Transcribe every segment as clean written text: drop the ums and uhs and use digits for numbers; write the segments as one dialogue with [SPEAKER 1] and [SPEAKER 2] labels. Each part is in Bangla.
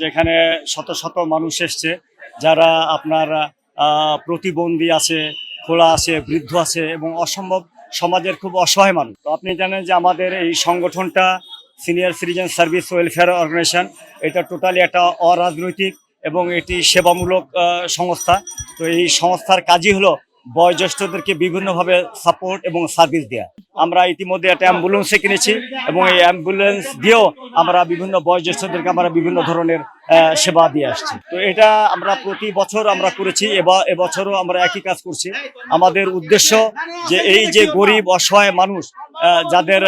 [SPEAKER 1] যেখানে শত শত মানুষ এসছে, যারা আপনার প্রতিবন্ধী আছে, খোলা আছে, বৃদ্ধ আছে এবং অসম্ভব সমাজের খুব অসহায় মানুষ। তো আপনি জানেন যে আমাদের এই সংগঠনটা senior citizen service welfare organisation, এটা টোটালি একটা অরাজনৈতিক এবং এটি সেবামূলক সংস্থা। তো এই সংস্থার কাজই হলো বয়োজ্যেষ্ঠদেরকে বিভিন্নভাবে সাপোর্ট এবং সার্ভিস দেওয়া। আমরা ইতিমধ্যে একটা অ্যাম্বুলেন্সে কিনেছি এবং এই অ্যাম্বুলেন্স দিয়েও আমরা বিভিন্ন বয়োজ্যেষ্ঠদেরকে আমরা বিভিন্ন ধরনের সেবা দিয়ে আসছি। তো এটা আমরা প্রতি বছর আমরা করেছি, এবছরও আমরা একই কাজ করছি। আমাদের উদ্দেশ্য যে এই যে গরিব অসহায় মানুষ, যাদের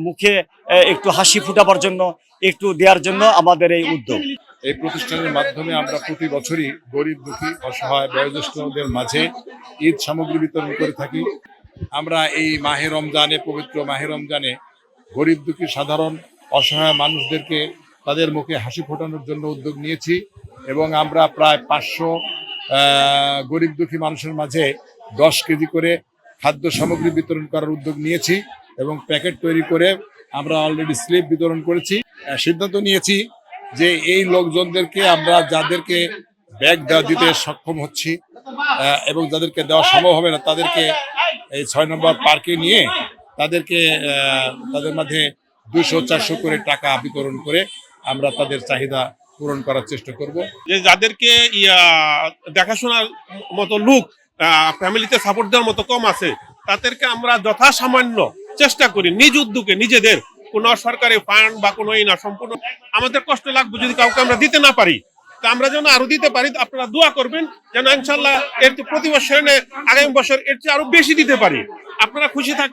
[SPEAKER 1] মুখে একটু হাসি ফুটাবার জন্য, একটু দেওয়ার জন্য আমাদের এই উদ্যোগ।
[SPEAKER 2] এই প্রতিষ্ঠানের মাধ্যমে আমরা প্রতি বছরই গরিব দুঃখী অসহায় বয়োজ্যেষ্ঠদের মাঝে ঈদ সামগ্রী বিতরণ করে থাকি। আমরা এই মাহে রমজানে, পবিত্র মাহে রমজানে গরিব দুঃখী সাধারণ অসহায় মানুষদেরকে তাদের মুখে হাসি ফোটানোর জন্য উদ্যোগ নিয়েছি এবং আমরা প্রায় 500 গরিব দুঃখী মানুষের মাঝে 10 কেজি করে খাদ্য সামগ্রী বিতরণ করার উদ্যোগ নিয়েছি এবং প্যাকেট তৈরি করে আমরা অলরেডি স্লিপ বিতরণ করেছি। সিদ্ধান্ত নিয়েছি যে এই লোকজনদেরকে আমরা যাদেরকে ব্যাগ দিতে সক্ষম হচ্ছি এবং যাদেরকে দেওয়া সম্ভব হবে না, তাদেরকে এই 6 নম্বর পার্কে নিয়ে তাদেরকে তাদের মাঝে 200-400 করে টাকা বিতরণ করে আমরা তাদের চাহিদা পূরণ করার চেষ্টা করব।
[SPEAKER 3] যে যাদেরকে দেখাশোনার মতো লোক, ফ্যামিলিতে সাপোর্ট দেওয়ার মতো কম আছে, তাদেরকে আমরা যথাসামান্য চেষ্টা করি নিজ উদ্যোগে, নিজেদের কোনো সরকারি ফান্ড বা কোনো না, সম্পূর্ণ আমাদের কষ্ট লাগবে যদি কাউকে আমরা দিতে না পারি। তো আমরা যেন আরো দিতে পারি, আপনারা দোয়া করবেন যেন ইনশাল্লাহ এর প্রতি বছর আগামী বছর এর চেয়ে আরো বেশি দিতে পারি। আপনারা খুশি থাকবেন।